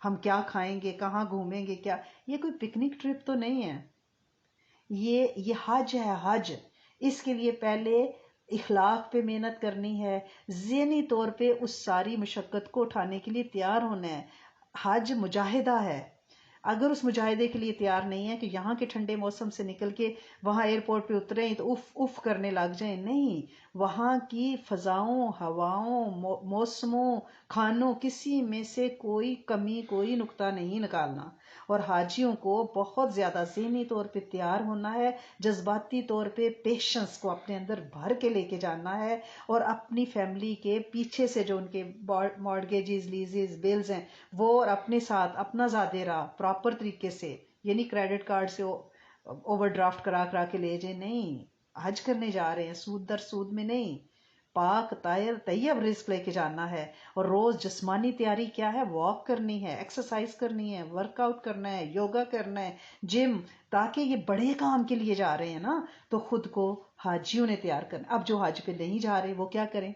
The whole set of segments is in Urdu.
ہم کیا کھائیں گے، کہاں گھومیں گے، کیا. یہ کوئی پکنک ٹرپ تو نہیں ہے، یہ حج ہے، حج. اس کے لیے پہلے اخلاق پہ محنت کرنی ہے، ذہنی طور پہ اس ساری مشقت کو اٹھانے کے لیے تیار ہونا ہے. حج مجاہدہ ہے. اگر اس مجاہدے کے لیے تیار نہیں ہے کہ یہاں کے ٹھنڈے موسم سے نکل کے وہاں ایئرپورٹ پہ اتریں تو اف اف کرنے لگ جائیں، نہیں. وہاں کی فضاؤں، ہواؤں، موسموں، کھانوں، کسی میں سے کوئی کمی، کوئی نقطہ نہیں نکالنا. اور حاجیوں کو بہت زیادہ ذہنی طور پہ تیار ہونا ہے، جذباتی طور پہ پیشنس کو اپنے اندر بھر کے لے کے جانا ہے، اور اپنی فیملی کے پیچھے سے جو ان کے مارگیجز، لیزز، بلز ہیں وہ، اور اپنے ساتھ اپنا ظاہرہ پراپر طریقے سے، یعنی کریڈٹ کارڈ سے اوور ڈرافٹ کرا کرا کے لے جائیں. نہیں، حج کرنے جا رہے ہیں، سود در سود میں نہیں. پاک طاہر طیب رزق لے کے جانا ہے. اور روز جسمانی تیاری کیا ہے؟ واک کرنی ہے، ایکسرسائز کرنی ہے، ورک آؤٹ کرنا ہے، یوگا کرنا ہے، جم. تاکہ یہ بڑے کام کے لیے جا رہے ہیں نا، تو خود کو حاجیوں نے تیار کرنا. اب جو حج پہ نہیں جا رہے وہ کیا کریں؟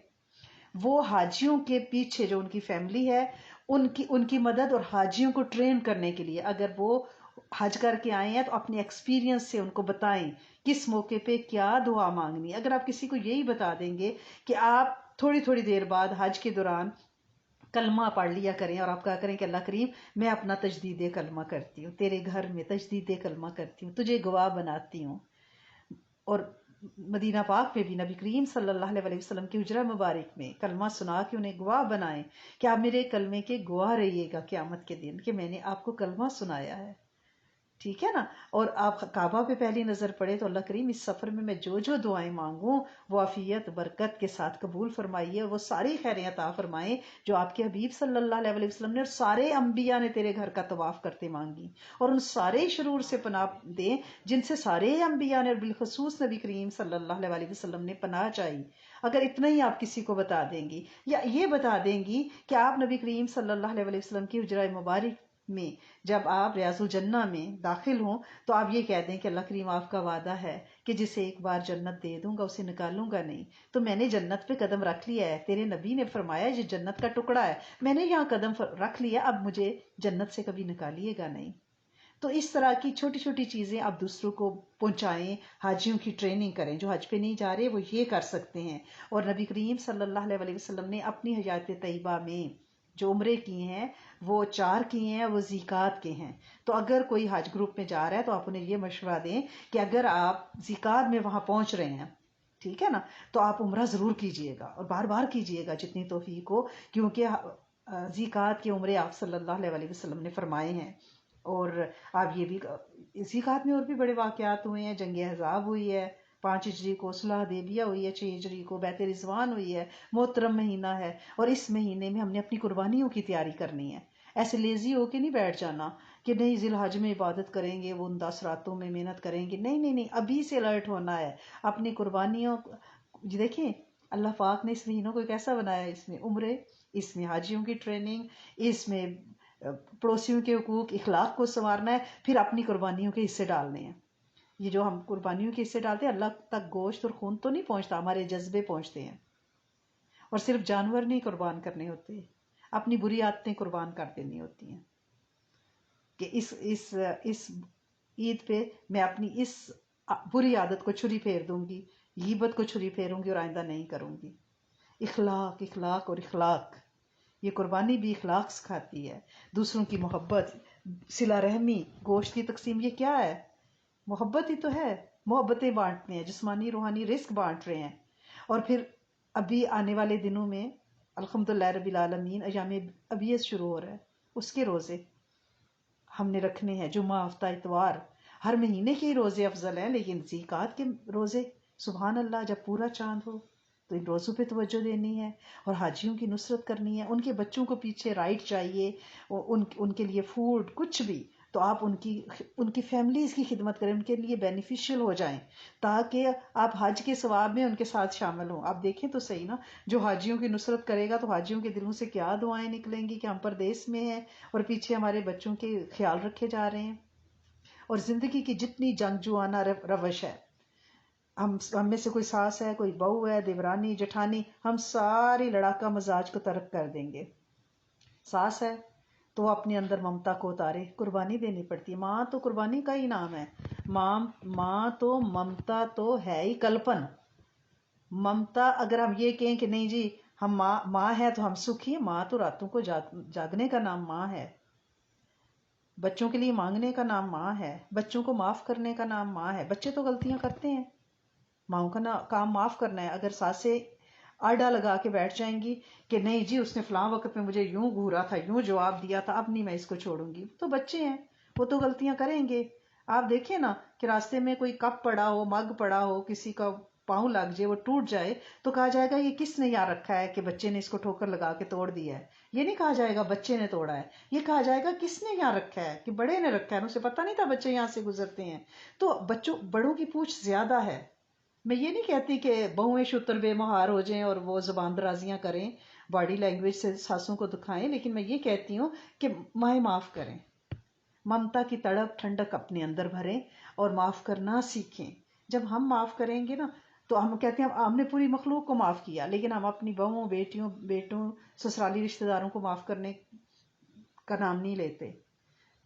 وہ حاجیوں کے پیچھے جو ان کی فیملی ہے ان کی مدد، اور حاجیوں کو ٹرین کرنے کے لیے اگر وہ حج کر کے آئے ہیں تو اپنے ایکسپیرینس سے ان کو بتائیں کس موقع پہ کیا دعا مانگنی ہے. اگر آپ کسی کو یہی بتا دیں گے کہ آپ تھوڑی تھوڑی دیر بعد حج کے دوران کلمہ پڑھ لیا کریں، اور آپ کہا کریں کہ اللہ کریم میں اپنا تجدید کلمہ کرتی ہوں، تیرے گھر میں تجدید کلمہ کرتی ہوں، تجھے گواہ بناتی ہوں. اور مدینہ پاک میں بھی نبی کریم صلی اللہ علیہ وسلم کی حجرہ مبارک میں کلمہ سنا کے انہیں گواہ بنائیں کہ آپ میرے کلمے کے گواہ رہیے گا قیامت کے دن کہ میں نے آپ کو کلمہ سنایا ہے. ٹھیک ہے نا. اور آپ کعبہ پہ پہلی نظر پڑے تو اللہ کریم اس سفر میں جو جو دعائیں مانگوں وہ عافیت برکت کے ساتھ قبول فرمائیے، وہ ساری خیریں عطا فرمائیں جو آپ کے حبیب صلی اللہ علیہ وسلم نے اور سارے انبیاء نے تیرے گھر کا طواف کرتے مانگی، اور ان سارے شرور سے پناہ دیں جن سے سارے انبیاء نے اور بالخصوص نبی کریم صلی اللہ علیہ وسلم نے پناہ چاہی. اگر اتنا ہی آپ کسی کو بتا دیں گی، یا یہ بتا دیں گی کہ آپ نبی کریم صلی اللہ علیہ وسلم کی حجرہ مبارک میں جب آپ ریاض الجنہ میں داخل ہوں تو آپ یہ کہہ دیں کہ اللہ کریم آپ کا وعدہ ہے کہ جسے ایک بار جنت دے دوں گا اسے نکالوں گا نہیں، تو میں نے جنت پہ قدم رکھ لیا ہے، تیرے نبی نے فرمایا یہ جنت کا ٹکڑا ہے، میں نے یہاں قدم رکھ لیا، اب مجھے جنت سے کبھی نکالیے گا نہیں. تو اس طرح کی چھوٹی چھوٹی چیزیں آپ دوسروں کو پہنچائیں، حاجیوں کی ٹریننگ کریں. جو حج پہ نہیں جا رہے وہ یہ کر سکتے ہیں. اور نبی کریم صلی اللہ علیہ وسلم نے اپنی حیات طیبہ میں جو عمرے کیے ہیں وہ 4 کیے ہیں، وہ زیقات کے ہیں. تو اگر کوئی حج گروپ میں جا رہا ہے تو آپ انہیں یہ مشورہ دیں کہ اگر آپ زیقات میں وہاں پہنچ رہے ہیں، ٹھیک ہے نا، تو آپ عمرہ ضرور کیجئے گا، اور بار بار کیجئے گا جتنی توفیق ہو، کیونکہ زیقات کے عمرے آپ صلی اللہ علیہ وسلم نے فرمائے ہیں. اور آپ یہ بھی زیقات میں اور بھی بڑے واقعات ہوئے ہیں. جنگ احزاب ہوئی ہے 5 ہجری کو، صلح حدیبیہ ہوئی ہے 6 ہجری کو، بیعت رضوان ہوئی ہے، محترم مہینہ ہے. اور اس مہینے میں ہم نے اپنی قربانیوں کی تیاری کرنی ہے. ایسے لیزی ہو کے نہیں بیٹھ جانا کہ نہیں ذی الحج میں عبادت کریں گے، وہ 10 راتوں میں محنت کریں گے. نہیں نہیں نہیں، ابھی سے الرٹ ہونا ہے اپنی قربانیوں. دیکھیں اللہ پاک نے اس مہینوں کو کیسا بنایا ہے، اس میں عمرے، اس میں حاجیوں کی ٹریننگ، اس میں پڑوسیوں کے حقوق، اخلاق کو سنوارنا ہے، پھر اپنی قربانیوں کے حصے ڈالنے ہیں. یہ جو ہم قربانیوں کے حصے ڈالتے ہیں اللہ تک گوشت اور خون تو نہیں پہنچتا، ہمارے جذبے پہنچتے ہیں. اور صرف جانور نہیں قربان کرنے ہوتے، اپنی بری عادتیں قربان کر دینی ہوتی ہیں کہ اس عید پہ میں اپنی اس بری عادت کو چھری پھیر دوں گی، غیبت کو چھری پھیروں گی اور آئندہ نہیں کروں گی. اخلاق اخلاق اور اخلاق، یہ قربانی بھی اخلاق سکھاتی ہے. دوسروں کی محبت، صلہ رحمی، گوشت کی تقسیم، یہ کیا ہے؟ محبت ہی تو ہے. محبتیں بانٹنے ہیں، جسمانی روحانی رزق بانٹ رہے ہیں. اور پھر ابھی آنے والے دنوں میں الحمدللہ رب العالمین ایام ابیض شروع ہو رہا ہے، اس کے روزے ہم نے رکھنے ہیں. جمعہ، ہفتہ، اتوار، ہر مہینے کے روزے افضل ہیں، لیکن زیقات کے روزے سبحان اللہ جب پورا چاند ہو تو ان روزوں پہ توجہ دینی ہے. اور حاجیوں کی نصرت کرنی ہے. ان کے بچوں کو پیچھے رائڈ چاہیے، ان کے لیے فوڈ، کچھ بھی، تو آپ ان کی فیملیز کی خدمت کریں، ان کے لیے بینیفیشیل ہو جائیں تاکہ آپ حج کے ثواب میں ان کے ساتھ شامل ہوں. آپ دیکھیں تو صحیح نا، جو حاجیوں کی نصرت کرے گا تو حاجیوں کے دلوں سے کیا دعائیں نکلیں گی کہ ہم پردیس میں ہیں اور پیچھے ہمارے بچوں کے خیال رکھے جا رہے ہیں. اور زندگی کی جتنی جنگجوانہ روش ہے، ہم میں سے کوئی ساس ہے، کوئی بہو ہے، دیورانی، جٹھانی، ہم ساری لڑاکا مزاج کو ترک کر دیں گے. ساس ہے تو وہ اپنے اندر ممتا کو اتارے. قربانی دینی پڑتی ہے. ماں تو قربانی کا ہی نام ہے. ماں تو ممتا تو ہے ہی کلپن. ممتا اگر ہم یہ کہیں کہ نہیں جی ہم ماں ہے تو ہم سکھی، ماں تو راتوں کو جاگنے کا نام ماں ہے. بچوں کے لیے مانگنے کا نام ماں ہے. بچوں کو معاف کرنے کا نام ماں ہے. بچے تو غلطیاں کرتے ہیں، ماؤں کا کام معاف کرنا ہے. اگر ساسیں آڈا لگا کے بیٹھ جائیں گی کہ نہیں جی اس نے فلاں وقت میں مجھے یوں گھورا تھا، یوں جواب دیا تھا، اب نہیں میں اس کو چھوڑوں گی، تو بچے ہیں وہ تو غلطیاں کریں گے. آپ دیکھیں نا کہ راستے میں کوئی کپ پڑا ہو، مگ پڑا ہو، کسی کا پاؤں لگ جائے، وہ ٹوٹ جائے، تو کہا جائے گا یہ کس نے یہاں رکھا ہے کہ بچے نے اس کو ٹھوکر لگا کے توڑ دیا ہے. یہ نہیں کہا جائے گا بچے نے توڑا ہے، یہ کہا جائے گا کس نے یہاں رکھا ہے، کہ بڑے نے رکھا ہے، اسے پتہ نہیں تھا بچے یہاں سے گزرتے ہیں. تو بڑوں کی پوچھ زیادہ ہے. میں یہ نہیں کہتی کہ بہویں شتر بے مہار ہو جائیں اور وہ زبان درازیاں کریں، باڈی لینگویج سے ساسوں کو دکھائیں، لیکن میں یہ کہتی ہوں کہ مائیں معاف کریں، ممتا کی تڑپ ٹھنڈک اپنے اندر بھریں اور معاف کرنا سیکھیں. جب ہم معاف کریں گے نا تو ہم کہتے ہیں ہم نے پوری مخلوق کو معاف کیا، لیکن ہم اپنی بہووں، بیٹوں، سسرالی رشتہ داروں کو معاف کرنے کا نام نہیں لیتے.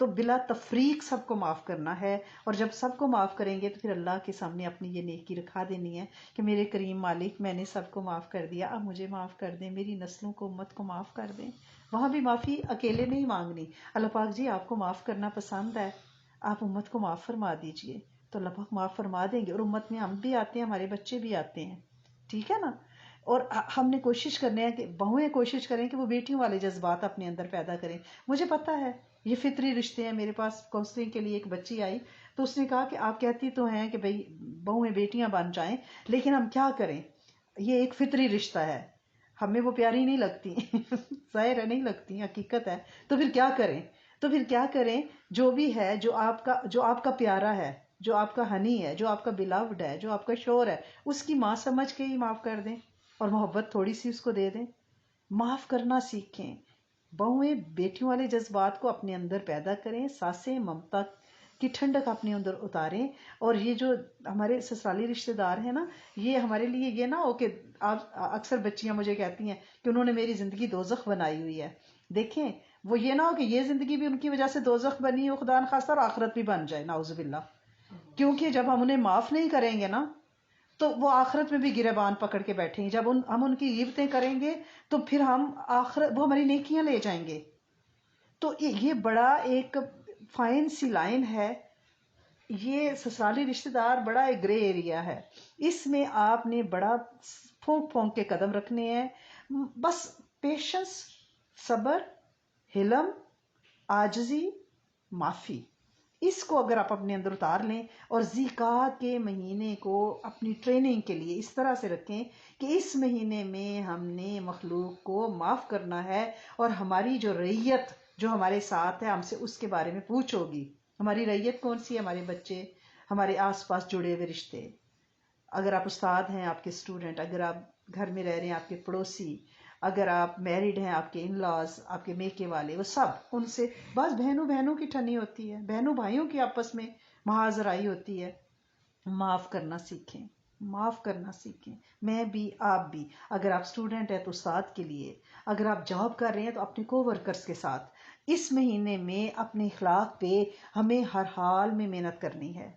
تو بلا تفریق سب کو معاف کرنا ہے، اور جب سب کو معاف کریں گے تو پھر اللہ کے سامنے اپنی یہ نیکی رکھا دینی ہے کہ میرے کریم مالک میں نے سب کو معاف کر دیا، اب مجھے معاف کر دیں، میری نسلوں کو، امت کو معاف کر دیں. وہاں بھی معافی اکیلے نہیں مانگنی. اللہ پاک جی آپ کو معاف کرنا پسند ہے، آپ امت کو معاف فرما دیجئے، تو اللہ پاک معاف فرما دیں گے. اور امت میں ہم بھی آتے ہیں، ہمارے بچے بھی آتے ہیں، ٹھیک ہے نا. اور ہم نے کوشش کرنے ہے کہ بہویں کوشش کریں کہ وہ بیٹیوں والے جذبات اپنے اندر پیدا کریں. مجھے پتا ہے یہ فطری رشتے ہیں. میرے پاس کاؤنسلنگ کے لیے ایک بچی آئی تو اس نے کہا کہ آپ کہتی تو ہیں کہ بھئی بہویں بیٹیاں بن جائیں، لیکن ہم کیا کریں، یہ ایک فطری رشتہ ہے، ہمیں وہ پیاری نہیں لگتی ظاہر ہے نہیں لگتی، حقیقت ہے. تو پھر کیا کریں، جو بھی ہے، جو آپ کا پیارا ہے، جو آپ کا ہنی ہے، جو آپ کا بلاوڈ ہے، جو آپ کا شور ہے، اس کی ماں سمجھ کے ہی معاف کر دیں اور محبت تھوڑی سی اس کو دے دیں. معاف کرنا سیکھیں. بہویں بیٹیوں والے جذبات کو اپنے اندر پیدا کریں، ساسیں ممتا کی ٹھنڈک اپنے اندر اتاریں. اور یہ جو ہمارے سسرالی رشتہ دار ہیں نا، یہ ہمارے لیے یہ نہ ہو کہ اکثر بچیاں مجھے کہتی ہیں کہ انہوں نے میری زندگی دوزخ بنائی ہوئی ہے. دیکھیں وہ یہ نہ ہو کہ یہ زندگی بھی ان کی وجہ سے دوزخ بنی ہو، خدا نخواستہ، اور آخرت بھی بن جائے، نعوذ باللہ. کیونکہ جب ہم انہیں معاف نہیں کریں گے نا تو وہ آخرت میں بھی گریبان پکڑ کے بیٹھیں گے. جب ہم ان کی غیبتیں کریں گے تو پھر وہ ہماری نیکیاں لے جائیں گے. تو یہ بڑا ایک فائن سی لائن ہے. یہ سسرالی رشتہ دار بڑا ایک گرے ایریا ہے. اس میں آپ نے بڑا پھونک کے قدم رکھنے ہیں. بس پیشنس، صبر، حلم، عاجزی، معافی، اس کو اگر آپ اپنے اندر اتار لیں اور ذیقعد کے مہینے کو اپنی ٹریننگ کے لیے اس طرح سے رکھیں کہ اس مہینے میں ہم نے مخلوق کو معاف کرنا ہے، اور ہماری جو رعیت جو ہمارے ساتھ ہے ہم سے اس کے بارے میں پوچھو گی. ہماری رعیت کون سی ہے؟ ہمارے بچے، ہمارے آس پاس جڑے ہوئے رشتے. اگر آپ استاد ہیں، آپ کے اسٹوڈنٹ، اگر آپ گھر میں رہ رہے ہیں، آپ کے پڑوسی، اگر آپ میریڈ ہیں، آپ کے ان لاز، آپ کے میکے والے، وہ سب ان سے بس بہنوں کی ٹھنی ہوتی ہے، بہنوں بھائیوں کی آپس میں محاذرائی ہوتی ہے. معاف کرنا سیکھیں، معاف کرنا سیکھیں. میں بھی، آپ بھی. اگر آپ اسٹوڈنٹ ہیں تو استاد کے لیے، اگر آپ جاب کر رہے ہیں تو اپنے کو ورکرز کے ساتھ. اس مہینے میں اپنے اخلاق پہ ہمیں ہر حال میں محنت کرنی ہے.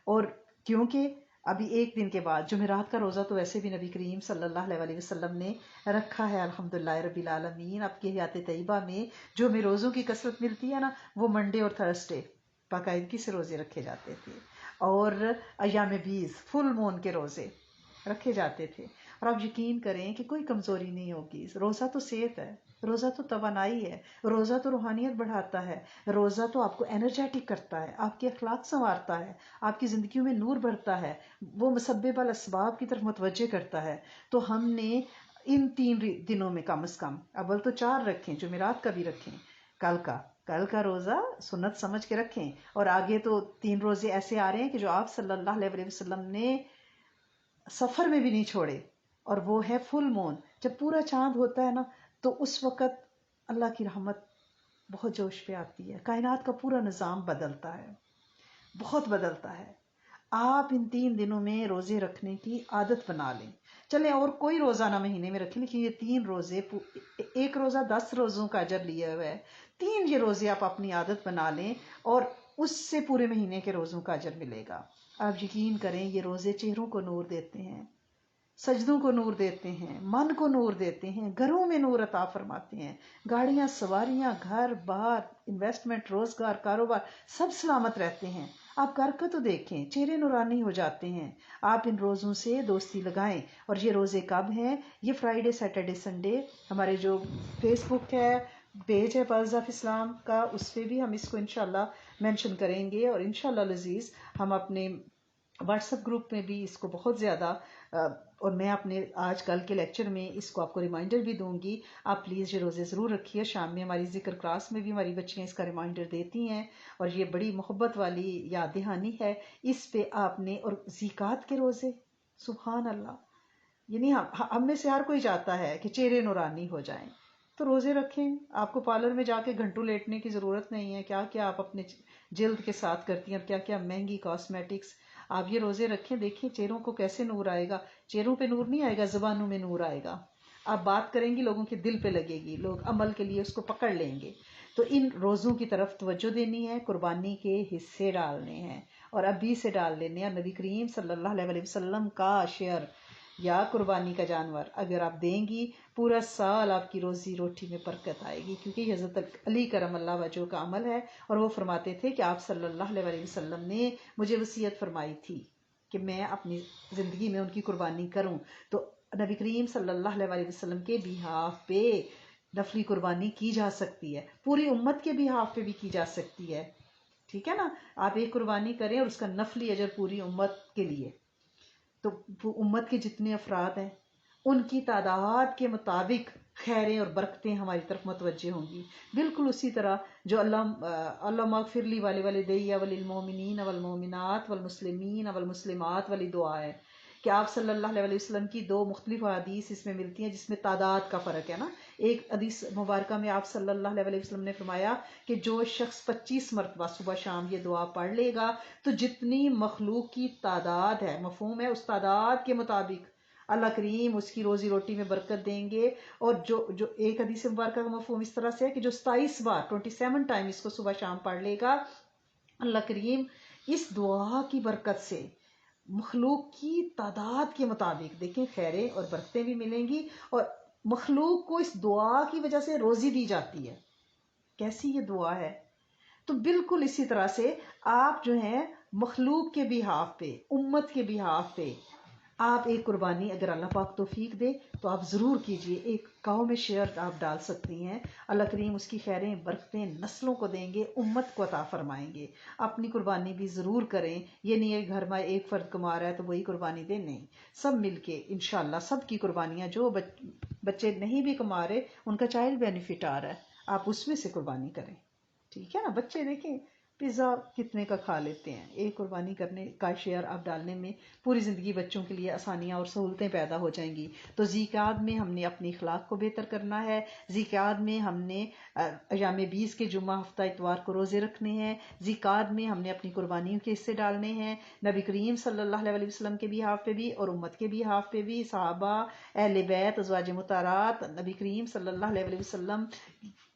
اور کیونکہ ابھی ایک دن کے بعد جمعرات کا روزہ تو ویسے بھی نبی کریم صلی اللہ علیہ وسلم نے رکھا ہے، الحمدللہ رب العالمین. آپ کے حیات طیبہ میں جو ہمیں روزوں کی کثرت ملتی ہے نا، وہ منڈے اور تھرسڈے باقاعدگی سے روزے رکھے جاتے تھے، اور ایام بیز، فل مون کے روزے رکھے جاتے تھے. اور آپ یقین کریں کہ کوئی کمزوری نہیں ہوگی. روزہ تو صحت ہے، روزہ تو توانائی ہے، روزہ تو روحانیت بڑھاتا ہے، روزہ تو آپ کو انرجیٹک کرتا ہے، آپ کے اخلاق سنوارتا ہے، آپ کی زندگیوں میں نور بڑھتا ہے، وہ مسبب الاسباب کی طرف متوجہ کرتا ہے. تو ہم نے ان 3 دنوں میں کم از کم، اول تو 4 رکھیں، جمعرات کا بھی رکھیں، کل کا روزہ سنت سمجھ کے رکھیں. اور آگے تو 3 روزے ایسے آ رہے ہیں کہ جو آپ صلی اللہ علیہ وسلم نے سفر میں بھی نہیں چھوڑے، اور وہ ہے فل مون. جب پورا چاند ہوتا ہے نا تو اس وقت اللہ کی رحمت بہت جوش پہ آتی ہے، کائنات کا پورا نظام بدلتا ہے، بہت بدلتا ہے. آپ ان 3 دنوں میں روزے رکھنے کی عادت بنا لیں. چلیں اور کوئی روزہ نہ مہینے میں رکھیں، لیکن یہ 3 روزے، ایک روزہ 10 روزوں کا اجر لیا ہوا ہے، 3 یہ روزے آپ اپنی عادت بنا لیں اور اس سے پورے مہینے کے روزوں کا اجر ملے گا۔ آپ یقین کریں یہ روزے چہروں کو نور دیتے ہیں، سجدوں کو نور دیتے ہیں، من کو نور دیتے ہیں، گھروں میں نور عطا فرماتے ہیں، گاڑیاں سواریاں گھر بار انویسٹمنٹ روزگار کاروبار سب سلامت رہتے ہیں۔ آپ کر کے تو دیکھیں، چہرے نورانی ہو جاتے ہیں۔ آپ ان روزوں سے دوستی لگائیں۔ اور یہ روزے کب ہیں؟ یہ فرائیڈے سیٹرڈے سنڈے۔ ہمارے جو فیس بک ہے پیج ہے پلز آف اسلام کا، اس پہ بھی ہم اس کو انشاءاللہ مینشن کریں گے، اور انشاءاللہ العزیز ہم اپنے واٹس ایپ گروپ میں بھی اس کو بہت زیادہ اور میں اپنے آج کل کے لیکچر میں اس کو آپ کو ریمائنڈر بھی دوں گی۔ آپ پلیز یہ روزے ضرور رکھیے۔ شام میں ہماری ذکر کلاس میں بھی ہماری بچیاں اس کا ریمائنڈر دیتی ہیں، اور یہ بڑی محبت والی یاد دہانی ہے۔ اس پہ آپ نے، اور زکوٰۃ کے روزے، سبحان اللہ، یعنی ہم میں سے ہر کوئی چاہتا ہے کہ چہرے نورانی ہو جائیں، تو روزے رکھیں۔ آپ کو پارلر میں جا کے گھنٹوں لیٹنے کی ضرورت نہیں ہے۔ کیا کیا آپ اپنے جلد کے ساتھ کرتی ہیں، اور کیا کیا مہنگی کاسمیٹکس۔ آپ یہ روزے رکھیں، دیکھیں چہروں کو کیسے نور آئے گا۔ چہروں پہ نور نہیں آئے گا، زبانوں میں نور آئے گا۔ آپ بات کریں گی، لوگوں کے دل پہ لگے گی، لوگ عمل کے لیے اس کو پکڑ لیں گے۔ تو ان روزوں کی طرف توجہ دینی ہے، قربانی کے حصے ڈالنے ہیں، اور ابھی سے ڈال لینے ہیں۔ نبی کریم صلی اللہ علیہ وسلم کا شعر یا قربانی کا جانور اگر آپ دیں گی، پورا سال آپ کی روزی روٹی میں برکت آئے گی، کیونکہ یہ حضرت علی کرم اللہ وجہ کا عمل ہے۔ اور وہ فرماتے تھے کہ آپ صلی اللہ علیہ وسلم نے مجھے وصیت فرمائی تھی کہ میں اپنی زندگی میں ان کی قربانی کروں، تو نبی کریم صلی اللہ علیہ وسلم کے بیہاف پہ نفلی قربانی کی جا سکتی ہے، پوری امت کے بیہاف پہ بھی کی جا سکتی ہے، ٹھیک ہے نا۔ آپ ایک قربانی کریں اور اس کا نفلی اجر پوری امت کے لیے، تو امت کے جتنے افراد ہیں ان کی تعداد کے مطابق خیریں اور برکتیں ہماری طرف متوجہ ہوں گی۔ بالکل اسی طرح جو اللہ اغفر لی والوالدی وللمؤمنین والمؤمنات والمسلمین والمسلمات والی دعا ہے، کہ آپ صلی اللہ علیہ وسلم کی 2 مختلف حدیث اس میں ملتی ہیں جس میں تعداد کا فرق ہے نا۔ ایک حدیث مبارکہ میں آپ صلی اللہ علیہ وسلم نے فرمایا کہ جو شخص 25 مرتبہ صبح شام یہ دعا پڑھ لے گا تو جتنی مخلوق کی تعداد ہے، مفہوم ہے، اس تعداد کے مطابق اللہ کریم اس کی روزی روٹی میں برکت دیں گے۔ اور جو ایک حدیث مبارکہ کا مفہوم اس طرح سے ہے کہ جو 27 بار 27 ٹائم اس کو صبح شام پڑھ لے گا، اللہ کریم اس دعا کی برکت سے مخلوق کی تعداد کے مطابق، دیکھیں، خیریں اور برکتیں بھی ملیں گی، اور مخلوق کو اس دعا کی وجہ سے روزی دی جاتی ہے۔ کیسی یہ دعا ہے؟ تو بالکل اسی طرح سے آپ جو ہیں مخلوق کے بیہاف پہ، امت کے بیہاف پہ آپ ایک قربانی اگر اللہ پاک توفیق دے تو آپ ضرور کیجئے۔ ایک گاؤں میں شیئر آپ ڈال سکتی ہیں، اللہ کریم اس کی خیریں برکتیں نسلوں کو دیں گے، امت کو عطا فرمائیں گے۔ اپنی قربانی بھی ضرور کریں، یہ نہیں ہے گھر میں ایک فرد کما رہا ہے تو وہی قربانی دے، نہیں، سب مل کے انشاءاللہ سب کی قربانیاں، جو بچے نہیں بھی کما رہے ان کا چائلڈ بینیفٹ آ رہا ہے، آپ اس میں سے قربانی کریں، ٹھیک ہے نا۔ بچے دیکھیں پیزا کتنے کا کھا لیتے ہیں، ایک قربانی کرنے کا شیئر آپ ڈالنے میں پوری زندگی بچوں کے لیے آسانیاں اور سہولتیں پیدا ہو جائیں گی۔ تو ذیقعد میں ہم نے اپنی اخلاق کو بہتر کرنا ہے۔ ذیقعد میں ہم نے ایام 20 کے جمعہ ہفتہ اتوار کو روزے رکھنے ہیں۔ ذیقعد میں ہم نے اپنی قربانیوں کے حصے ڈالنے ہیں، نبی کریم صلی اللہ علیہ وسلم کے بیہاف پہ بھی اور امت کے بیہاف پہ بھی، صحابہ، اہل بیت، ازواج مطہرات، نبی کریم صلی اللہ علیہ وسلم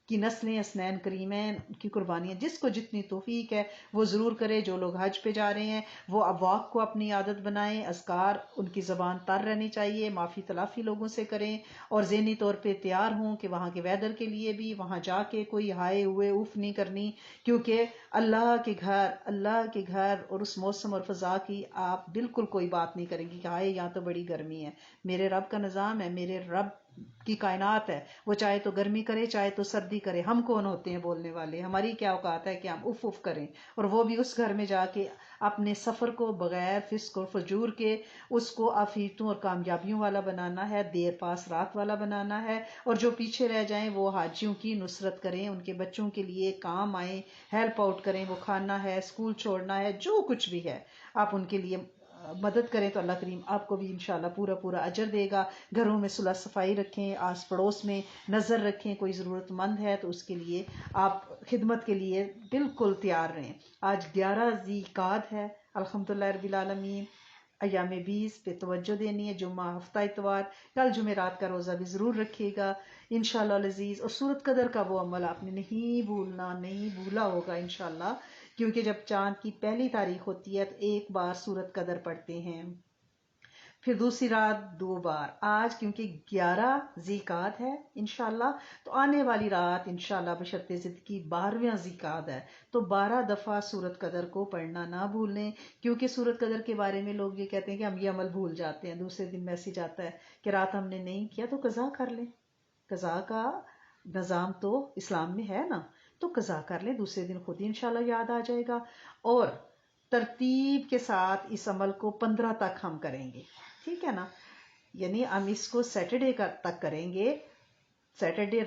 کی نسلیں، اسنین کریمین کی قربانیاں، جس کو جتنی توفیق ہے وہ ضرور کرے۔ جو لوگ حج پہ جا رہے ہیں وہ ابواق کو اپنی عادت بنائیں، اذکار ان کی زبان تر رہنی چاہیے، معافی تلافی لوگوں سے کریں، اور ذہنی طور پہ تیار ہوں کہ وہاں کے ویدر کے لیے بھی وہاں جا کے کوئی ہائے ہوئے اوف نہیں کرنی، کیونکہ اللہ کے گھر اور اس موسم اور فضا کی آپ بالکل کوئی بات نہیں کریں گی کہ ہائے یہاں تو بڑی گرمی ہے۔ میرے رب کا نظام ہے، میرے رب کی کائنات ہے، وہ چاہے تو گرمی کرے چاہے تو سردی کرے، ہم کون ہوتے ہیں بولنے والے؟ ہماری کیا اوقات ہے کہ ہم اف اف کریں؟ اور وہ بھی اس گھر میں جا کے اپنے سفر کو بغیر فسق اور فجور کے اس کو عافیتوں اور کامیابیوں والا بنانا ہے، دیر پاس رات والا بنانا ہے، اور جو پیچھے رہ جائیں وہ حاجیوں کی نصرت کریں، ان کے بچوں کے لیے کام آئیں، ہیلپ آؤٹ کریں، وہ کھانا ہے، اسکول چھوڑنا ہے، جو کچھ بھی ہے آپ ان کے لیے مدد کریں، تو اللہ کریم آپ کو بھی انشاءاللہ پورا اجر دے گا۔ گھروں میں صلح صفائی رکھیں، آس پڑوس میں نظر رکھیں، کوئی ضرورت مند ہے تو اس کے لیے آپ خدمت کے لیے بالکل تیار رہیں۔ آج 11 ذی القعدہ ہے، الحمدللہ رب العالمین۔ ایام 20 پہ توجہ دینی ہے، جمعہ ہفتہ اتوار، کل جمعرات کا روزہ بھی ضرور رکھیے گا انشاءاللہ العزیز۔ اور سورت قدر کا وہ عمل آپ نے نہیں بھولنا، نہیں بھولا ہوگا انشاءاللہ، کیونکہ جب چاند کی پہلی تاریخ ہوتی ہے تو ایک بار سورت قدر پڑھتے ہیں، پھر دوسری رات 2 بار۔ آج کیونکہ 11 ذی القعدہ ہے انشاءاللہ، تو آنے والی رات انشاءاللہ بشرط زندگی 12واں ذی القعدہ ہے، تو 12 دفعہ سورت قدر کو پڑھنا نہ بھولیں، کیونکہ سورت قدر کے بارے میں لوگ یہ کہتے ہیں کہ ہم یہ عمل بھول جاتے ہیں، دوسرے دن میسج آتا ہے کہ رات ہم نے نہیں کیا تو قضا کر لیں۔ قضا کا نظام تو اسلام میں ہے نا، تو قضا کر لیں، دوسرے دن خود ہی انشاءاللہ یاد آ جائے گا۔ اور ترتیب کے ساتھ اس عمل کو 15 تک ہم کریں گے، ٹھیک ہے نا، یعنی ہم اس کو سیٹرڈے تک کریں گے، سیٹرڈے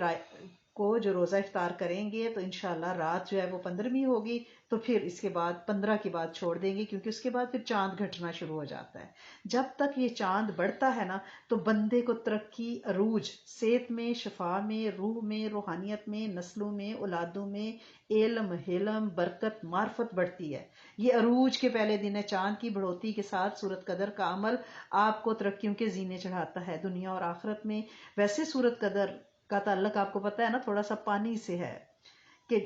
کو جو روزہ افطار کریں گے تو انشاءاللہ رات جو ہے وہ 15ویں ہوگی، تو پھر اس کے بعد 15 کے بعد چھوڑ دیں گے، کیونکہ اس کے بعد پھر چاند گھٹنا شروع ہو جاتا ہے۔ جب تک یہ چاند بڑھتا ہے نا تو بندے کو ترقی، عروج، صحت میں، شفا میں، روح میں، روحانیت میں، نسلوں میں، اولادوں میں، علم، حلم، برکت، معرفت بڑھتی ہے۔ یہ عروج کے پہلے دن ہے، چاند کی بڑھوتی کے ساتھ سورت قدر کا عمل آپ کو ترقیوں کے زینے چڑھاتا ہے دنیا اور آخرت میں۔ ویسے سورت قدر کا تعلق آپ کو پتہ ہے نا تھوڑا سا پانی سے ہے، کہ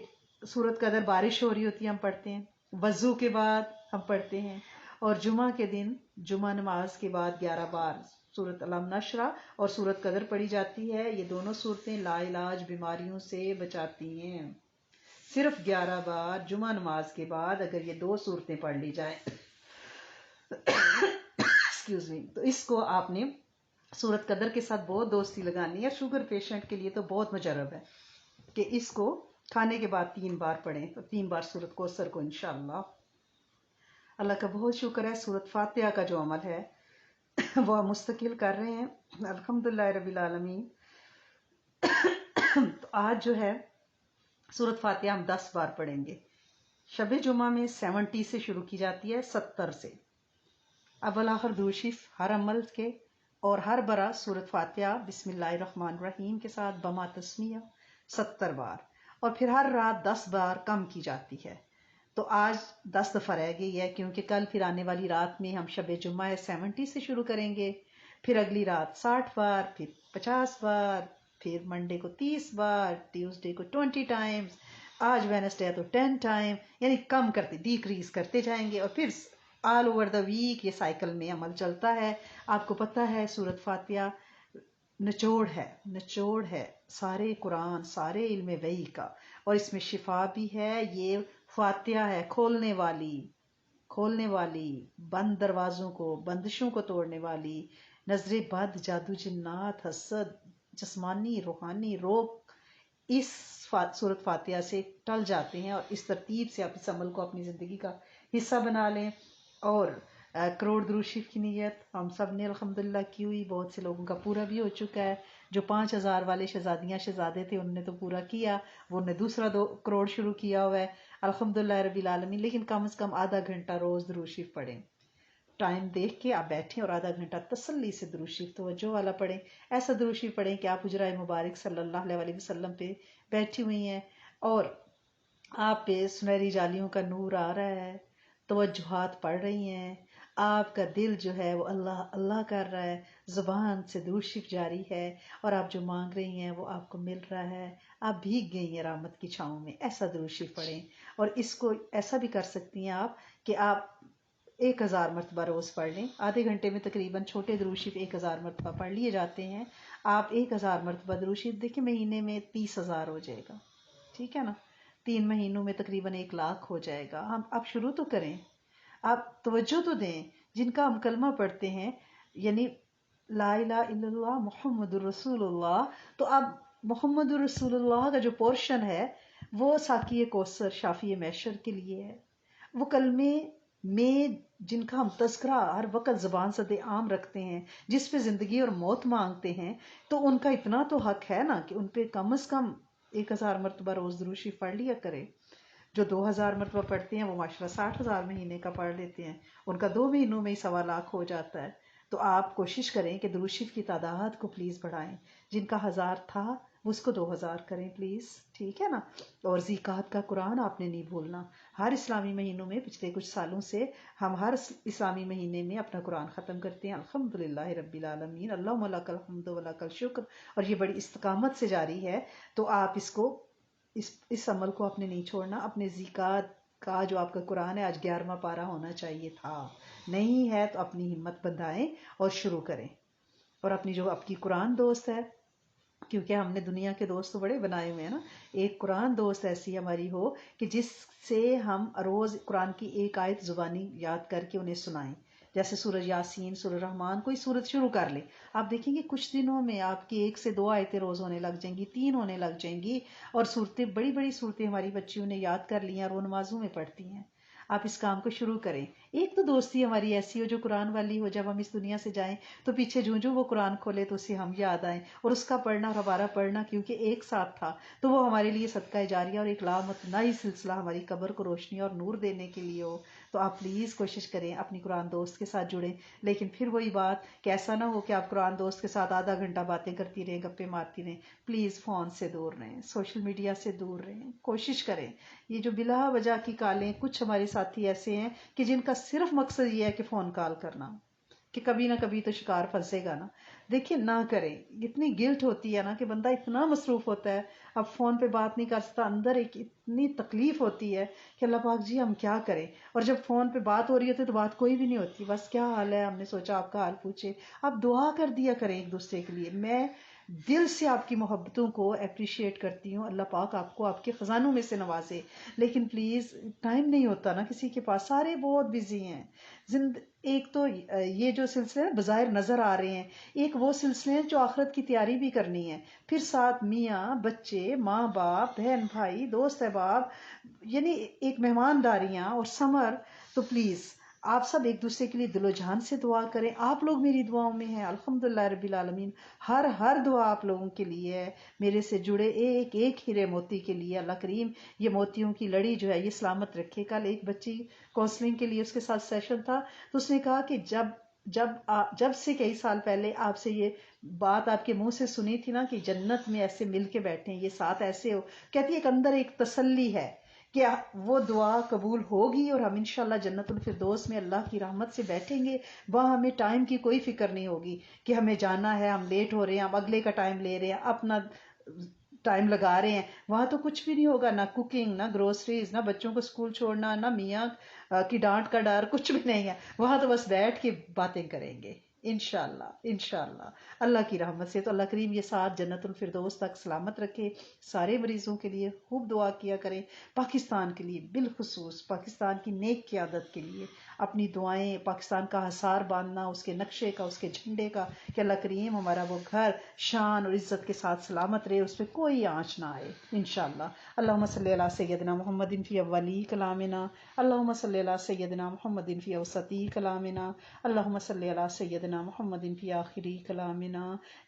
سورت قدر بارش ہو رہی ہوتی ہے ہم پڑھتے ہیں، وضو کے بعد ہم پڑھتے ہیں، اور جمعہ کے دن جمعہ نماز کے بعد 11 بار سورت علم نشرہ اور سورت قدر پڑھی جاتی ہے۔ یہ دونوں صورتیں لا علاج بیماریوں سے بچاتی ہیں۔ صرف 11 بار جمعہ نماز کے بعد اگر یہ 2 صورتیں پڑھ لی جائیں ایکسکیوز می، تو اس کو آپ نے سورت قدر کے ساتھ بہت دوستی لگانی ہے۔ شوگر پیشنٹ کے لیے تو بہت مجرب ہے کہ اس کو کھانے کے بعد 3 بار پڑھیں، تو 3 بار سورت کوثر کو انشاءاللہ۔ اللہ کا بہت شکر ہے، سورت فاتحہ کا جو عمل ہے وہ ہم مستقل کر رہے ہیں الحمدللہ رب العالمین۔ تو آج جو ہے سورت فاتحہ ہم 10 بار پڑھیں گے۔ شب جمعہ میں 70 سے شروع کی جاتی ہے، 70 سے۔ اول آخر درود شریف ہر عمل کے، اور ہر برا سورت فاتحہ بسم اللہ الرحمن الرحیم کے ساتھ بما تسمیہ 70 بار، اور پھر ہر رات 10 بار کم کی جاتی ہے۔ تو آج 10 دفعہ رہ گئی ہے، کیونکہ کل پھر آنے والی رات میں ہم شب جمعہ 70 سے شروع کریں گے، پھر اگلی رات 60 بار، پھر 50 بار، پھر منڈے کو 30 بار، ٹیوزڈے کو 20 ٹائمز، آج وینسڈے تو 10 ٹائم، یعنی کم کرتے ڈیکریز کرتے جائیں گے، اور پھر آل اوور دا ویک یہ سائیکل میں عمل چلتا ہے۔ آپ کو پتہ ہے سورت فاتحہ نچوڑ ہے سارے قرآن، سارے علم وحی کا، اور اس میں شفا بھی ہے۔ یہ فاتحہ ہے کھولنے والی، بند دروازوں کو، بندشوں کو توڑنے والی، نظر بد، جادو، جنات، حسد، جسمانی روحانی روگ اس سورت فاتحہ سے ٹل جاتے ہیں۔ اور اس ترتیب سے آپ اس عمل کو اپنی زندگی کا حصہ بنا لیں۔ اور کروڑ درود شریف کی نیت ہم سب نے الحمدللہ کی ہوئی، بہت سے لوگوں کا پورا بھی ہو چکا ہے۔ جو 5000 والے شہزادیاں شہزادے تھے انہوں نے تو پورا کیا، وہ نے دوسرا 2 کروڑ شروع کیا ہوا ہے الحمدللہ رب العالمین۔ لیکن کم از کم آدھا گھنٹہ روز درود شریف پڑھیں، ٹائم دیکھ کے آپ بیٹھیں اور آدھا گھنٹہ تسلی سے درود شریف توجہ والا پڑھیں، ایسا درود شریف پڑھیں کہ آپ حجرہ مبارک صلی اللہ علیہ وسلم پہ بیٹھی ہوئی ہیں اور آپ پہ سنہری جالیوں کا نور آ رہا ہے، توجہات پڑھ رہی ہیں، آپ کا دل جو ہے وہ اللہ اللہ کر رہا ہے، زبان سے درود شریف جاری ہے، اور آپ جو مانگ رہی ہیں وہ آپ کو مل رہا ہے، آپ بھیگ گئی ہیں رحمت کی چھاؤں میں۔ ایسا درود شریف پڑھیں، اور اس کو ایسا بھی کر سکتی ہیں آپ کہ آپ 1000 مرتبہ روز پڑھ لیں، آدھے گھنٹے میں تقریباً چھوٹے درود شریف 1000 مرتبہ پڑھ لیے جاتے ہیں۔ آپ 1000 مرتبہ درود شریف دیکھیں، مہینے میں 30,000 ہو جائے گا، ٹھیک ہے نا، 3 مہینوں میں تقریباً 1,00,000 ہو جائے گا۔ ہم آپ شروع تو کریں، آپ توجہ تو دیں۔ جن کا ہم کلمہ پڑھتے ہیں یعنی لا الہ الا اللہ محمد الرسول اللہ، تو اب محمد الرسول اللہ کا جو پورشن ہے وہ ساقی کوثر شافی محشر کے لیے ہے۔ وہ کلمے میں جن کا ہم تذکرہ ہر وقت زبان صد عام رکھتے ہیں، جس پہ زندگی اور موت مانگتے ہیں، تو ان کا اتنا تو حق ہے نا کہ ان پہ کم از کم 1000 مرتبہ روز درود شریف پڑھ لیا کرے۔ جو 2000 مرتبہ پڑھتے ہیں وہ ماشاءاللہ 60,000 مہینے کا پڑھ لیتے ہیں، ان کا 2 مہینوں میں ہی 1,00,000 ہو جاتا ہے۔ تو آپ کوشش کریں کہ درود شریف کی تعداد کو پلیز بڑھائیں۔ جن کا 1000 تھا اس کو 2000 کریں پلیز، ٹھیک ہے نا. اور زکوٰۃ کا قرآن آپ نے نہیں بھولنا. ہر اسلامی مہینوں میں پچھلے کچھ سالوں سے ہم ہر اسلامی مہینے میں اپنا قرآن ختم کرتے ہیں. الحمدللہ رب العالمین، اللہم لک الحمد و لک الشکر. اور یہ بڑی استقامت سے جاری ہے، تو آپ اس عمل کو آپ نے نہیں چھوڑنا. اپنے زکوٰۃ کا جو آپ کا قرآن ہے، آج 11واں پارہ ہونا چاہیے تھا، نہیں ہے تو اپنی ہمت بندھائیں اور شروع کریں. اور اپنی جو آپ کی قرآن دوست ہے، کیونکہ ہم نے دنیا کے دوست تو بڑے بنائے ہوئے ہیں نا، ایک قرآن دوست ایسی ہماری ہو کہ جس سے ہم روز قرآن کی ایک آیت زبانی یاد کر کے انہیں سنائیں. جیسے سورہ یاسین، سورہ رحمان، کوئی سورت شروع کر لے، آپ دیکھیں گے کچھ دنوں میں آپ کی 1 سے 2 آیتیں روز ہونے لگ جائیں گی، 3 ہونے لگ جائیں گی. اور صورتیں، بڑی بڑی صورتیں ہماری بچیوں نے یاد کر لی ہیں اور وہ نمازوں میں پڑھتی ہیں. آپ اس کام کو شروع کریں. ایک تو دوستی ہماری ایسی ہو جو قرآن والی ہو، جب ہم اس دنیا سے جائیں تو پیچھے جوں وہ قرآن کھولے تو اسے ہم یاد آئیں، اور اس کا پڑھنا اور ہمارا پڑھنا کیونکہ ایک ساتھ تھا تو وہ ہمارے لیے صدقہ جاریہ اور ایک لامتناہی سلسلہ ہماری قبر کو روشنی اور نور دینے کے لیے ہو. تو آپ پلیز کوشش کریں اپنی قرآن دوست کے ساتھ جڑیں. لیکن پھر وہی بات کہ ایسا نہ ہو کہ آپ قرآن دوست کے ساتھ آدھا گھنٹہ باتیں کرتی رہیں، گپے مارتی رہیں. پلیز فون سے دور رہیں، سوشل میڈیا سے دور رہیں. کوشش کریں. یہ جو بلا وجہ کی کالیں، کچھ ہمارے ساتھی ایسے ہیں کہ جن کا صرف مقصد یہ ہے کہ فون کال کرنا، کہ کبھی نہ کبھی تو شکار پھنسے گا نا. دیکھیں نہ کریں. اتنی گلٹ ہوتی ہے نا کہ بندہ اتنا مصروف ہوتا ہے، اب فون پہ بات نہیں کر سکتا، اندر ایک اتنی تکلیف ہوتی ہے کہ اللہ پاک جی ہم کیا کریں. اور جب فون پہ بات ہو رہی ہوتی ہے تو بات کوئی بھی نہیں ہوتی، بس کیا حال ہے، ہم نے سوچا آپ کا حال پوچھے. آپ دعا کر دیا کریں ایک دوسرے کے لیے. میں دل سے آپ کی محبتوں کو اپریشیٹ کرتی ہوں. اللہ پاک آپ کو آپ کے خزانوں میں سے نوازے. لیکن پلیز ٹائم نہیں ہوتا نا کسی کے پاس، سارے بہت بزی ہیں. ایک تو یہ جو سلسلے بظاہر نظر آ رہے ہیں، ایک وہ سلسلے ہیں جو آخرت کی تیاری بھی کرنی ہے، پھر ساتھ میاں بچے، ماں باپ، بہن بھائی، دوست احباب، یعنی ایک مہمانداریاں اور سمر. تو پلیز آپ سب ایک دوسرے کے لیے دل و جان سے دعا کریں. آپ لوگ میری دعاؤں میں ہیں الحمدللہ رب العالمین. ہر دعا آپ لوگوں کے لیے ہے، میرے سے جڑے ایک ایک ہیرے موتی کے لیے. اللہ کریم یہ موتیوں کی لڑی جو ہے یہ سلامت رکھے. کل ایک بچی کونسلنگ کے لیے اس کے ساتھ سیشن تھا، تو اس نے کہا کہ جب سے کئی سال پہلے آپ سے یہ بات آپ کے منہ سے سنی تھی نا کہ جنت میں ایسے مل کے بیٹھیں، یہ ساتھ ایسے ہو، کہتی ایک اندر ایک تسلی ہے کہ وہ دعا قبول ہوگی اور ہم انشاءاللہ جنت الفردوس میں اللہ کی رحمت سے بیٹھیں گے. وہاں ہمیں ٹائم کی کوئی فکر نہیں ہوگی کہ ہمیں جانا ہے، ہم لیٹ ہو رہے ہیں، ہم اگلے کا ٹائم لے رہے ہیں، اپنا ٹائم لگا رہے ہیں. وہاں تو کچھ بھی نہیں ہوگا، نہ کوکنگ، نہ گروسریز، نہ بچوں کو اسکول چھوڑنا، نہ میاں کی ڈانٹ کا ڈر، کچھ بھی نہیں ہے. وہاں تو بس بیٹھ کے باتیں کریں گے انشاءاللہ. انشاءاللہ اللہ کی رحمت سے. تو اللہ کریم یہ ساتھ جنت الفردوس تک سلامت رکھے. سارے مریضوں کے لیے خوب دعا کیا کریں، پاکستان کے لیے بالخصوص، پاکستان کی نیک قیادت کے لیے اپنی دعائیں، پاکستان کا حصار باندھنا، اس کے نقشے کا، اس کے جھنڈے کا، کہ اللہ کریم ہمارا وہ گھر شان اور عزت کے ساتھ سلامت رہے، اس پہ کوئی آنچ نہ آئے انشاءاللہ. اللہم صلی علی سیدنا محمد فی اولی کلامنا، اللہم صلی علی سیدنا محمد فی اوسطی کلامنا، اللہم صلی علی سیدنا محمد فی آخری کلامنا.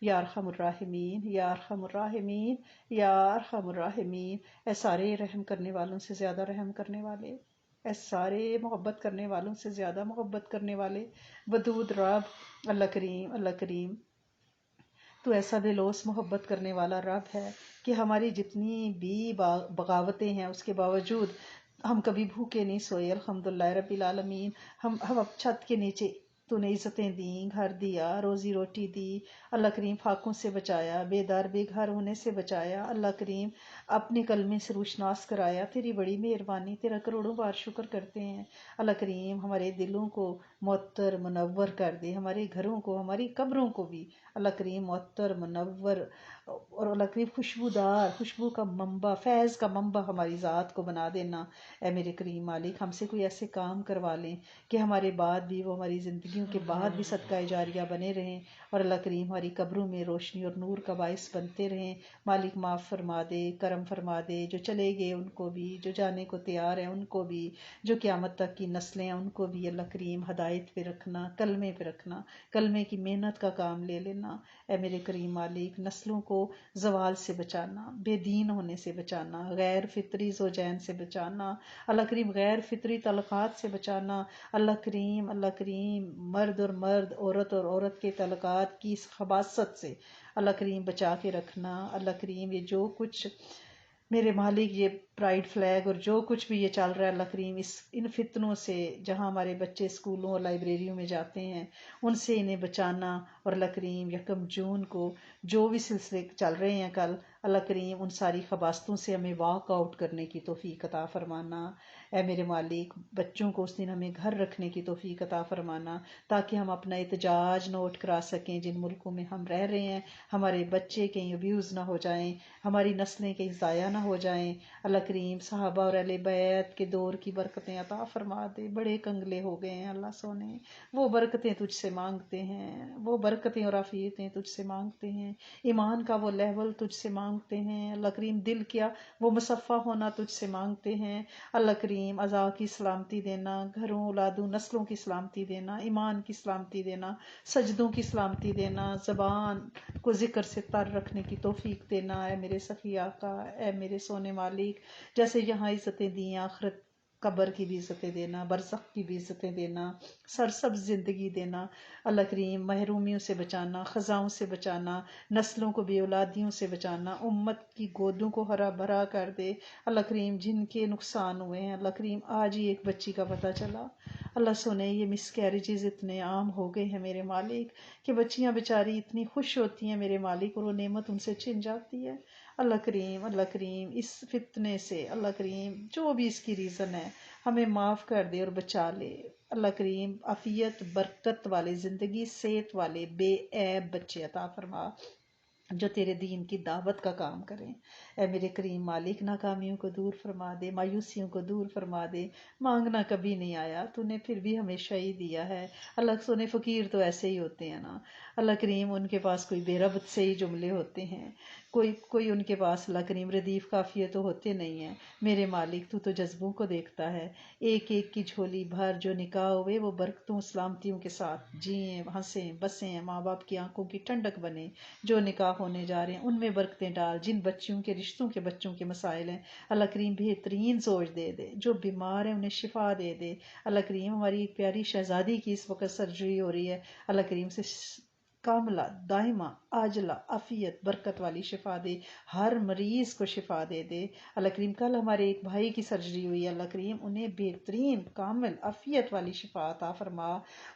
یا ارحم الراحمین، یا ارحم الراحمین، یا ارحم الراحمین. اے سارے رحم کرنے والوں سے زیادہ رحم کرنے والے، اے سارے محبت کرنے والوں سے زیادہ محبت کرنے والے، ودود رب. اللہ کریم، اللہ کریم تو ایسا بے لوث محبت کرنے والا رب ہے کہ ہماری جتنی بھی بغاوتیں ہیں اس کے باوجود ہم کبھی بھوکے نہیں سوئے الحمدللہ رب العالمین. ہم اب چھت کے نیچے تو نے عزتیں دیں، گھر دیا، روزی روٹی دی. اللہ کریم فاقوں سے بچایا، بے دار بے گھر ہونے سے بچایا. اللہ کریم اپنے کلمے سے روشناس کرایا. تیری بڑی مہربانی، تیرا کروڑوں بار شکر کرتے ہیں. اللہ کریم ہمارے دلوں کو معطر منور کر دے، ہمارے گھروں کو، ہماری قبروں کو بھی اللہ کریم معطر منور اور اللہ کریم خوشبودار، خوشبو کا منبع، فیض کا منبع ہماری ذات کو بنا دینا. اے میرے کریم مالک ہم سے کوئی ایسے کام کروا لیں کہ ہمارے بعد بھی وہ ہماری زندگیوں کے بعد بھی صدقہ جاریہ بنے رہیں، اور اللہ کریم ہماری قبروں میں روشنی اور نور کا باعث بنتے رہیں. مالک معاف فرما دے، کرم فرما دے. جو چلے گئے ان کو بھی، جو جانے کو تیار ہیں ان کو بھی، جو قیامت تک کی نسلیں ہیں ان کو بھی اللہ کریم ہدایت پہ رکھنا، کلمے پہ رکھنا، کلمے کی محنت کا کام لے لینا. اے میرے کریم مالک نسلوں کو کو زوال سے بچانا، بے دین ہونے سے بچانا، غیر فطری زوجین سے بچانا، اللہ کریم غیر فطری تعلقات سے بچانا، اللہ کریم مرد اور مرد، عورت اور عورت کے تعلقات کی اس خباثت سے اللہ کریم بچا کے رکھنا۔ اللہ کریم یہ جو کچھ میرے مالک یہ پرائڈ فلیگ اور جو کچھ بھی یہ چل رہا ہے اللہ کریم ان فتنوں سے، جہاں ہمارے بچے اسکولوں اور لائبریریوں میں جاتے ہیں ان سے انہیں بچانا، اور اللہ کریم 1 جون کو جو بھی سلسلے چل رہے ہیں کل، اللہ کریم ان ساری خباستوں سے ہمیں واک آؤٹ کرنے کی توفیق عطا فرمانا۔ اے میرے مالک بچوں کو اس دن ہمیں گھر رکھنے کی توفیق عطا فرمانا، تاکہ ہم اپنا احتجاج نوٹ کرا سکیں جن ملکوں میں ہم رہ رہے ہیں، ہمارے بچے کہیں ابیوز نہ ہو جائیں، ہماری نسلیں کہیں ضائع نہ ہو جائیں۔ اللہ کریم صحابہ اور اہل بیت کے دور کی برکتیں عطا فرما دے۔ بڑے کنگلے ہو گئے ہیں اللہ سونے، وہ برکتیں تجھ سے مانگتے ہیں، وہ برکتیں اور عافیتیں تجھ سے مانگتے ہیں، ایمان کا وہ لیول تجھ سے مانگتے ہیں اللہ کریم، دل کیا وہ مصفہ ہونا تجھ سے مانگتے ہیں اللہ کریم، اعضاء کی سلامتی دینا، گھروں اولادوں نسلوں کی سلامتی دینا، ایمان کی سلامتی دینا، سجدوں کی سلامتی دینا، زبان کو ذکر سے تر رکھنے کی توفیق دینا۔ اے میرے سخی آقا، اے میرے سونے مالک، جیسے یہاں عزتیں دی آخرت قبر کی بھی عزتیں دینا، برزخ کی بھی عزتیں دینا، سرسبز زندگی دینا اللہ کریم، محرومیوں سے بچانا، خزاؤں سے بچانا، نسلوں کو بے اولادیوں سے بچانا، امت کی گودوں کو ہرا بھرا کر دے اللہ کریم، جن کے نقصان ہوئے ہیں اللہ کریم، آج ہی ایک بچی کا پتہ چلا اللہ سنے، یہ مس کیریجز اتنے عام ہو گئے ہیں میرے مالک کہ بچیاں بیچاری اتنی خوش ہوتی ہیں میرے مالک، اور وہ نعمت ان سے چھن جاتی ہے اللہ کریم اس فتنے سے اللہ کریم جو بھی اس کی ریزن ہے ہمیں معاف کر دے اور بچا لے اللہ کریم، عافیت برکت والے زندگی، صحت والے بے عیب بچے عطا فرما جو تیرے دین کی دعوت کا کام کریں۔ اے میرے کریم مالک، ناکامیوں کو دور فرما دے، مایوسیوں کو دور فرما دے، مانگنا کبھی نہیں آیا تو نے پھر بھی ہمیشہ ہی دیا ہے اللہ سونے، فقیر تو ایسے ہی ہوتے ہیں نا اللہ کریم، ان کے پاس کوئی بے ربط سے ہی جملے ہوتے ہیں، کوئی ان کے پاس اللہ کریم ردیف قافیے تو ہوتے نہیں ہیں میرے مالک، تو جذبوں کو دیکھتا ہے، ایک ایک کی جھولی بھر جو نکاح ہوئے وہ برکتوں سلامتیوں کے ساتھ جئیں، ہنسیں بسیں، ماں باپ کی آنکھوں کی ٹھنڈک بنے، جو نکاح ہونے جا رہے ہیں ان میں برکتیں ڈال، جن بچیوں کے رشتوں کے بچوں کے مسائل ہیں اللہ کریم بہترین زوج دے دے، جو بیمار ہیں انہیں شفا دے دے اللہ کریم، ہماری ایک پیاری شہزادی کی اس وقت سرجری ہو رہی ہے اللہ کریم سے کاملہ دائمہ عاجلہ عافیت برکت والی شفا دے، ہر مریض کو شفا دے دے اللہ کریم۔ کل ہمارے ایک بھائی کی سرجری ہوئی ہے اللہ کریم، انہیں بہترین کامل عافیت والی شفا عطا فرما،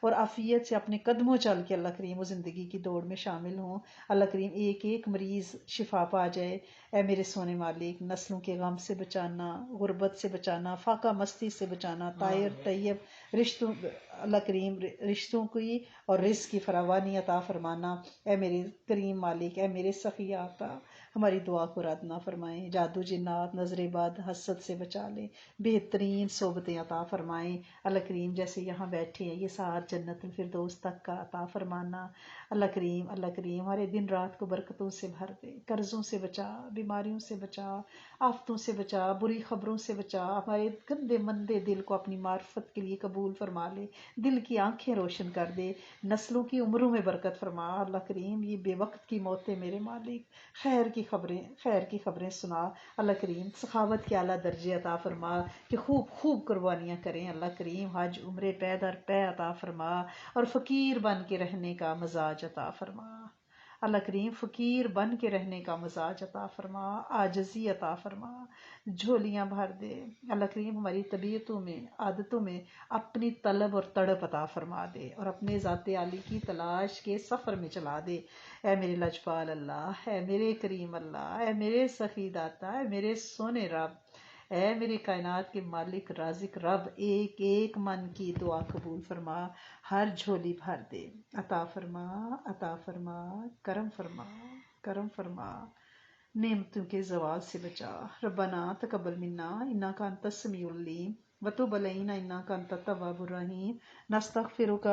اور عافیت سے اپنے قدموں چل کے اللہ کریم وہ زندگی کی دوڑ میں شامل ہوں اللہ کریم، ایک ایک مریض شفا پا جائے۔ اے میرے سونے مالک، نسلوں کے غم سے بچانا، غربت سے بچانا، فاقہ مستی سے بچانا، طاہر طیب رشتوں اللہ کریم رشتوں کی اور رزق کی فراوانی عطا فرمانا۔ اے میرے کریم مالک، اے میرے سخی آقا، ہماری دعا کو رد نہ فرمائیں، جادو جنات نظر بد حسد سے بچا لیں، بہترین صحبتیں عطا فرمائیں اللہ کریم، جیسے یہاں بیٹھے ہیں یہ ساتھ جنت الفردوس تک کا عطا فرمانا اللہ کریم ہمارے دن رات کو برکتوں سے بھر دے، قرضوں سے بچا، بیماریوں سے بچا، آفتوں سے بچا، بری خبروں سے بچا، ہمارے گندے مندے دل کو اپنی معرفت کے لیے قبول فرما لے، دل کی آنکھیں روشن کر دے، نسلوں کی عمروں میں برکت فرما اللہ کریم، یہ بے وقت کی موتیں میرے مالک، خیر کی خبریں سنا اللہ کریم، سخاوت کے اعلیٰ درجے عطا فرما کہ خوب خوب قربانیاں کریں اللہ کریم، حج عمرے پے در پے عطا فرما، اور فقیر بن کے رہنے کا مزاج عطا فرما اللہ کریم، فقیر بن کے رہنے کا مزاج عطا فرما، عاجزی عطا فرما، جھولیاں بھر دے اللہ کریم، ہماری طبیعتوں میں عادتوں میں اپنی طلب اور تڑپ عطا فرما دے، اور اپنے ذات عالی کی تلاش کے سفر میں چلا دے۔ اے میرے لجپال اللہ، اے میرے کریم اللہ، اے میرے سخی داتا، اے میرے سونے رب، اے میرے کائنات کے مالک رازق رب، ایک ایک من کی دعا قبول فرما، ہر جھولی بھر دے، عطا فرما، کرم فرما، نعمتوں کے زوال سے بچا، ربنا تقبل منا انک انت السمیع العلیم وتب علینا انک انت التواب الرحیم، نستغفرک